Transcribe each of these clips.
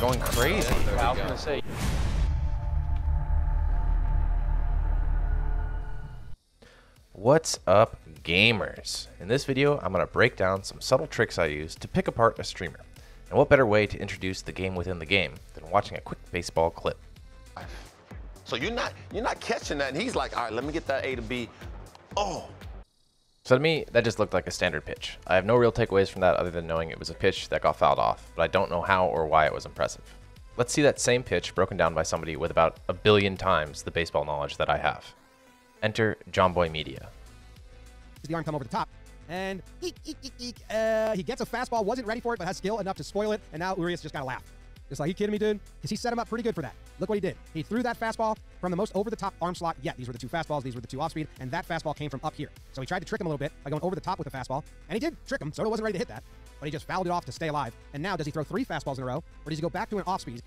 going crazy. I was gonna say. What's up, gamers? In this video, I'm going to break down some subtle tricks I use to pick apart a streamer. And what better way to introduce the game within the game than watching a quick baseball clip. So you're not catching that, and he's like, all right, let me get that A to B. Oh. So to me, that just looked like a standard pitch. I have no real takeaways from that other than knowing it was a pitch that got fouled off, but I don't know how or why it was impressive. Let's see that same pitch broken down by somebody with about a billion times the baseball knowledge that I have. Enter John Boy Media. The arm come over the top, and he gets a fastball, wasn't ready for it, but has skill enough to spoil it, and now Urias just got to laugh. Just like, you kidding me, dude? Because he set him up pretty good for that. Look what he did. He threw that fastball from the most over-the-top arm slot yet. These were the two fastballs, these were the two off-speed, and that fastball came from up here. So he tried to trick him a little bit by going over the top with the fastball, and he did trick him. Soto wasn't ready to hit that, but he just fouled it off to stay alive. And now, does he throw three fastballs in a row, or does he go back to an off-speed?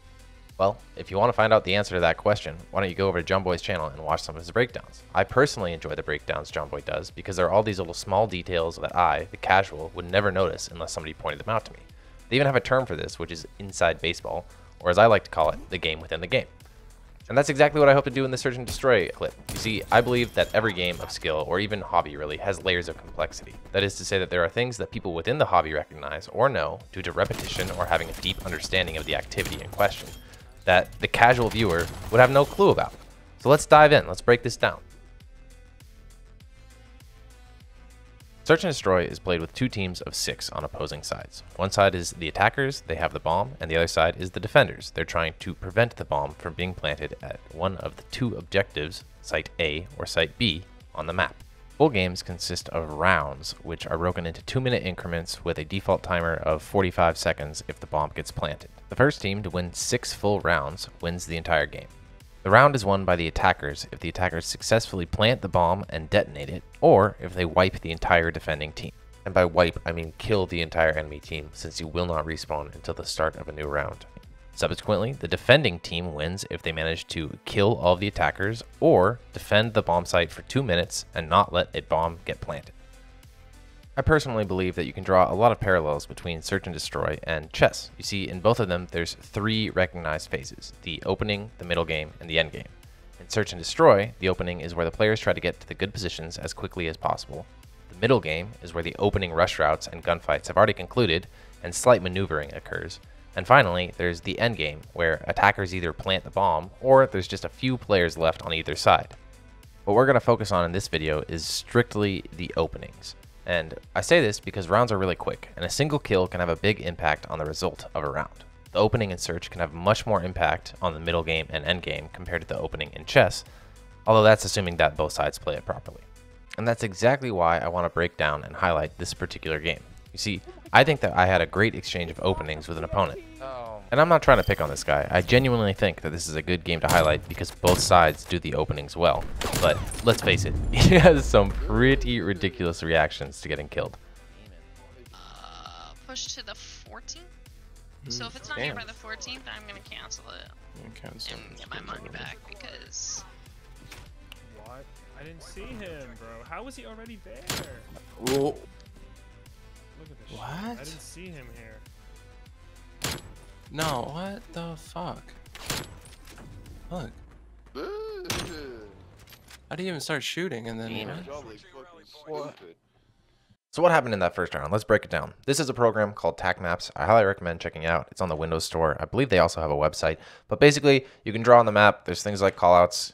Well, if you want to find out the answer to that question, why don't you go over to John Boy's channel and watch some of his breakdowns. I personally enjoy the breakdowns John Boy does because there are all these little small details that I, the casual, would never notice unless somebody pointed them out to me. They even have a term for this, which is inside baseball, or as I like to call it, the game within the game. And that's exactly what I hope to do in the Search and Destroy clip. You see, I believe that every game of skill, or even hobby really, has layers of complexity. That is to say that there are things that people within the hobby recognize or know due to repetition or having a deep understanding of the activity in question, that the casual viewer would have no clue about. So let's dive in, let's break this down. Search and Destroy is played with two teams of 6 on opposing sides. One side is the attackers, they have the bomb, and the other side is the defenders. They're trying to prevent the bomb from being planted at one of the two objectives, Site A or Site B, on the map. Full games consist of rounds, which are broken into 2-minute increments with a default timer of 45 seconds if the bomb gets planted. The first team to win 6 full rounds wins the entire game. The round is won by the attackers if the attackers successfully plant the bomb and detonate it, or if they wipe the entire defending team. And by wipe, I mean kill the entire enemy team, since you will not respawn until the start of a new round. Subsequently, the defending team wins if they manage to kill all of the attackers or defend the bomb site for 2 minutes and not let a bomb get planted. I personally believe that you can draw a lot of parallels between Search and Destroy and chess. You see, in both of them, there's 3 recognized phases: the opening, the middle game, and the end game. In Search and Destroy, the opening is where the players try to get to the good positions as quickly as possible. The middle game is where the opening rush routes and gunfights have already concluded and slight maneuvering occurs. And finally, there's the end game, where attackers either plant the bomb or there's just a few players left on either side. What we're going to focus on in this video is strictly the openings. And I say this because rounds are really quick, and a single kill can have a big impact on the result of a round. The opening in Search can have much more impact on the middle game and end game compared to the opening in chess, although that's assuming that both sides play it properly. And that's exactly why I want to break down and highlight this particular game. You see, I think that I had a great exchange of openings with an opponent. And I'm not trying to pick on this guy. I genuinely think that this is a good game to highlight because both sides do the openings well. But let's face it, he has some pretty ridiculous reactions to getting killed. Push to the 14th? So if it's not here by the 14th, I'm gonna cancel it and get my money back because... What? I didn't see him, bro. How was he already there? Whoa. Look at this What? shit. I didn't see him here. No, what the fuck? Look. How do you even start shooting and then... So what happened in that first round? Let's break it down. This is a program called TAC Maps. I highly recommend checking it out. It's on the Windows Store. I believe they also have a website. But basically, you can draw on the map. There's things like callouts.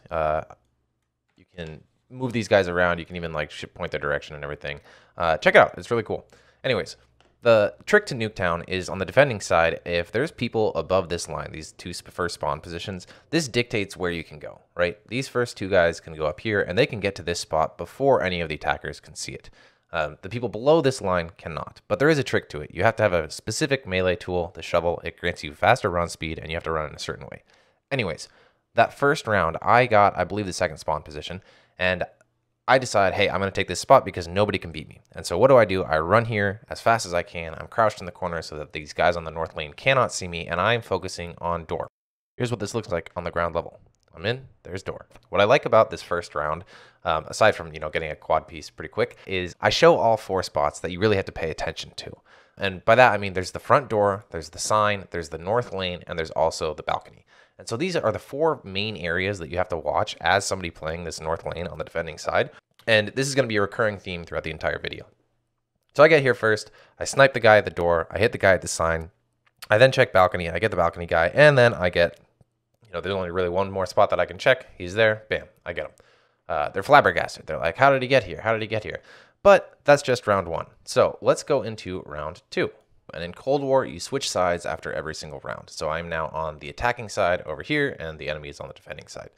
You can move these guys around. You can even like point their direction and everything. Check it out. It's really cool. Anyways, the trick to Nuketown is on the defending side. If there's people above this line, these two first spawn positions, this dictates where you can go, right? These first 2 guys can go up here, and they can get to this spot before any of the attackers can see it. The people below this line cannot, but there is a trick to it. You have to have a specific melee tool, the shovel. It grants you faster run speed, and you have to run in a certain way. Anyways, that first round, I got, I believe, the second spawn position, and I decide, hey, I'm going to take this spot because nobody can beat me. And so what do? I run here as fast as I can. I'm crouched in the corner so that these guys on the north lane cannot see me, and I'm focusing on door. Here's what this looks like on the ground level. I'm in, there's door. What I like about this first round, aside from, getting a quad piece pretty quick, is I show all 4 spots that you really have to pay attention to. And by that, I mean there's the front door, there's the sign, there's the north lane, and there's also the balcony. And so these are the 4 main areas that you have to watch as somebody playing this north lane on the defending side. And this is going to be a recurring theme throughout the entire video. So I get here first, I snipe the guy at the door, I hit the guy at the sign, I then check balcony, I get the balcony guy, and then I get, there's only really one more spot that I can check. He's there, bam, I get him. They're flabbergasted. They're like, how did he get here? How did he get here? But that's just round 1. So let's go into round 2. And in Cold War, you switch sides after every single round. So I'm now on the attacking side over here, and the enemy is on the defending side.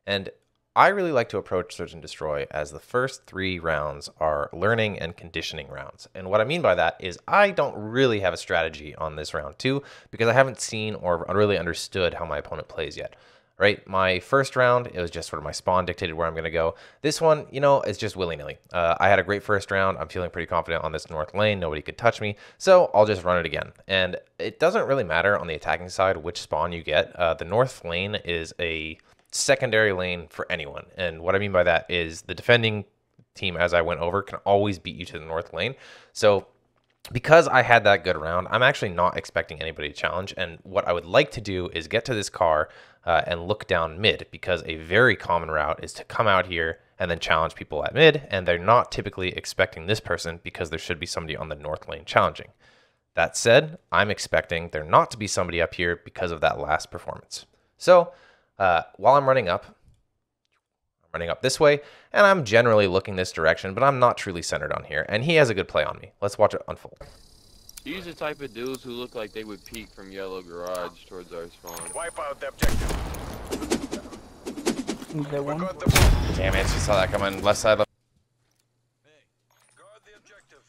And I really like to approach Search and Destroy as the first 3 rounds are learning and conditioning rounds. And what I mean by that is I don't really have a strategy on this round 2 because I haven't seen or really understood how my opponent plays yet. Right? My first round, it was just sort of my spawn dictated where I'm going to go. This one, it's just willy-nilly. I had a great first round. I'm feeling pretty confident on this north lane. Nobody could touch me. So I'll just run it again. And it doesn't really matter on the attacking side which spawn you get. The north lane is a secondary lane for anyone. And what I mean by that is the defending team, as I went over, can always beat you to the north lane. So because I had that good round, I'm actually not expecting anybody to challenge. And what I would like to do is get to this car and look down mid, because a very common route is to come out here and then challenge people at mid. And they're not typically expecting this person because there should be somebody on the north lane challenging. That said, I'm expecting there not to be somebody up here because of that last performance. So while I'm running up this way, and I'm generally looking this direction, but I'm not truly centered on here. And he has a good play on me. Let's watch it unfold. These are the type of dudes who look like they would peek from yellow garage towards our spawn. Wipe out the objective. Damn it, you saw that coming. Left side, left. Hey, guard the objective.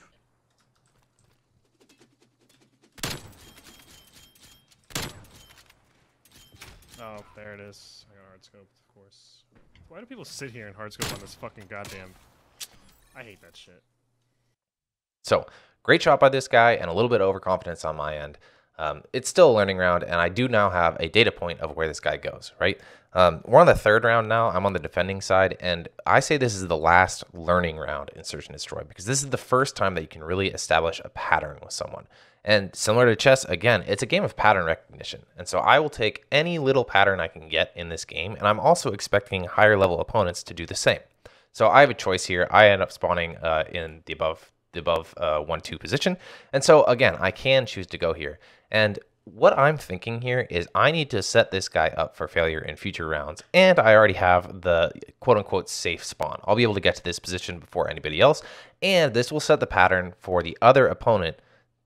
Oh, there it is. I got a hard scope, of course. Why do people sit here and hard scope on this fucking goddamn... I hate that shit. So, great shot by this guy and a little bit of overconfidence on my end. It's still a learning round, and I do now have a data point of where this guy goes, right? We're on the 3rd round now. I'm on the defending side, and I say this is the last learning round in Search and Destroy because this is the first time that you can really establish a pattern with someone. And similar to chess, again, it's a game of pattern recognition. And so I will take any little pattern I can get in this game, and I'm also expecting higher level opponents to do the same. So I have a choice here. I end up spawning in the above 1-2 position. And so again, I can choose to go here. And what I'm thinking here is I need to set this guy up for failure in future rounds. And I already have the quote unquote safe spawn. I'll be able to get to this position before anybody else. And this will set the pattern for the other opponent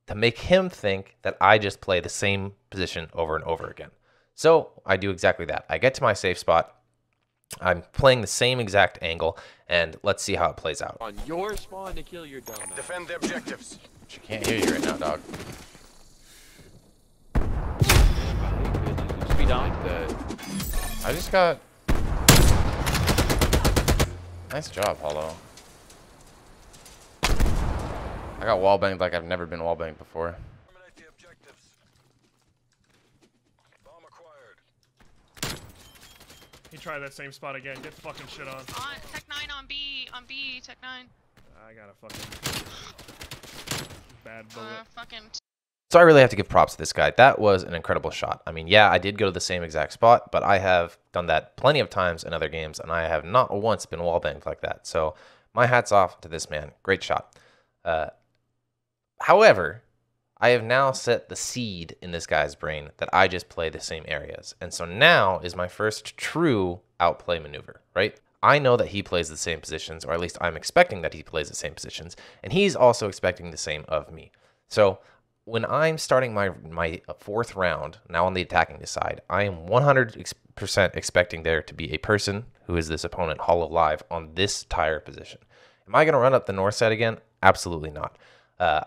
to make him think that I just play the same position over and over again. So I do exactly that. I get to my safe spot. I'm playing the same exact angle, and let's see how it plays out. On your spawn to kill your dumbass. Defend the objectives. I can't hear you right now, dog. Speed on that. I just got... Nice job, Hollow. I got wallbanged like I've never been wallbanged before. Terminate the objectives. Bomb acquired. He tried that same spot again. Get the fucking shit on. Tech 9 on B, Tech 9. I got a fucking bad bullet. Fucking. So I really have to give props to this guy. That was an incredible shot. I mean, yeah, I did go to the same exact spot, but I have done that plenty of times in other games, and I have not once been wallbanged like that. So my hat's off to this man. Great shot. However, I have now set the seed in this guy's brain that I just play the same areas. And so now is my first true outplay maneuver, right? I know that he plays the same positions, or at least I'm expecting that he plays the same positions, and he's also expecting the same of me. So when I'm starting my 4th round, now on the attacking side, I am 100% expecting there to be a person who is this opponent, Hollow Live, on this tire position. Am I going to run up the north side again? Absolutely not.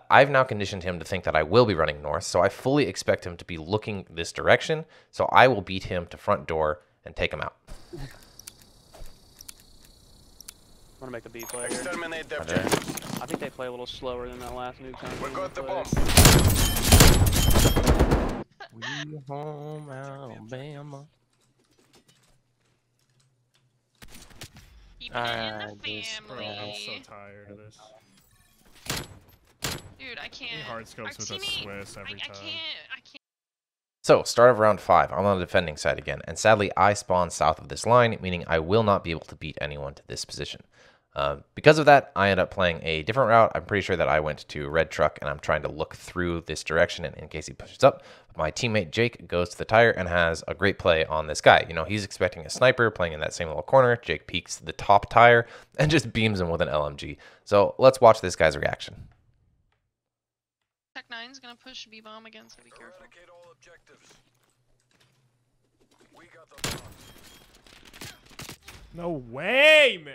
I've now conditioned him to think that I will be running north, so I fully expect him to be looking this direction, so I will beat him to front door and take him out. I'm gonna make a B play here. Exterminate the objectives. I think they play a little slower than that last nuke time. We got the bomb. We home Alabama. Keeping it in the Bro, I'm so family. tired of this. Dude, Dude, I can't. He hard scopes with a Swiss every time. I can't. So, start of round 5, I'm on the defending side again, and sadly I spawn south of this line, meaning I will not be able to beat anyone to this position. Because of that, I end up playing a different route. I'm pretty sure that I went to red truck, and I'm trying to look through this direction in case he pushes up. My teammate Jake goes to the tire and has a great play on this guy. You know, he's expecting a sniper playing in that same little corner. Jake peeks the top tire and just beams him with an LMG. So let's watch this guy's reaction. Tech 9's gonna push B-bomb again, so be careful. No way, man.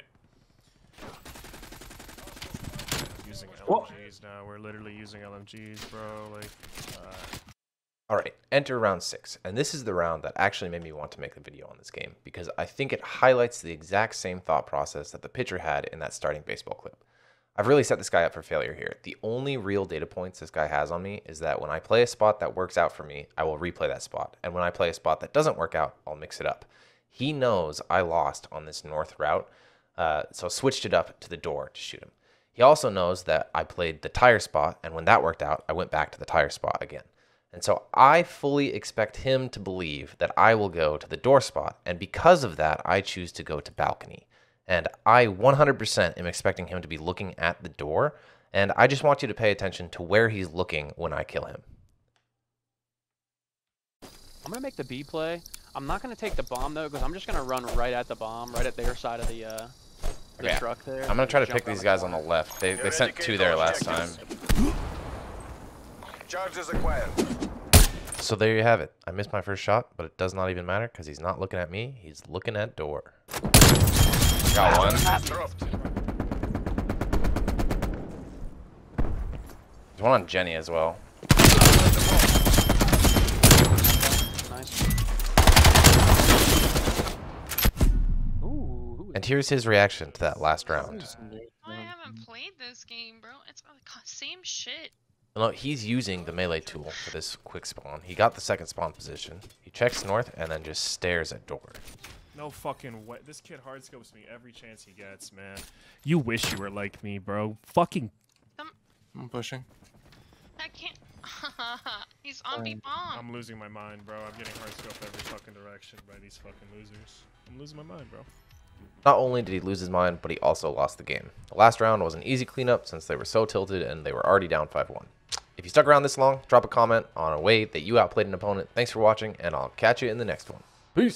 Using LMGs now. We're literally using LMGs, bro. Like, Alright, enter round 6, and this is the round that actually made me want to make the video on this game, because I think it highlights the exact same thought process that the pitcher had in that starting baseball clip. I've really set this guy up for failure here. The only real data points this guy has on me is that when I play a spot that works out for me, I will replay that spot, and when I play a spot that doesn't work out, I'll mix it up. He knows I lost on this north route, so switched it up to the door to shoot him. He also knows that I played the tire spot, and when that worked out, I went back to the tire spot again. And so I fully expect him to believe that I will go to the door spot, and because of that, I choose to go to balcony. And I 100% am expecting him to be looking at the door, and I just want you to pay attention to where he's looking when I kill him. I'm going to make the B play. I'm not going to take the bomb, though, because I'm just going to run right at the bomb, right at their side of the truck there. I'm going to try to pick these guys on the left. They sent 2 there last time. Charges acquired. So there you have it. I missed my first shot, but it does not even matter because he's not looking at me. He's looking at door. Got one. There's one on Jenny as well. Nice. Ooh. And here's his reaction to that last round. I haven't played this game, bro. It's the same shit. No, he's using the melee tool for this quick spawn. He got the second spawn position. He checks north and then just stares at door. no fucking way. This kid hard scopes me every chance he gets, man. You wish you were like me, bro. Fucking. I'm pushing. I can't. He's on B bomb. I'm losing my mind, bro. I'm getting hard scoped every fucking direction by these fucking losers. I'm losing my mind, bro. Not only did he lose his mind, but he also lost the game. The last round was an easy cleanup since they were so tilted and they were already down 5-1. If you stuck around this long, drop a comment on a way that you outplayed an opponent. Thanks for watching, and I'll catch you in the next one.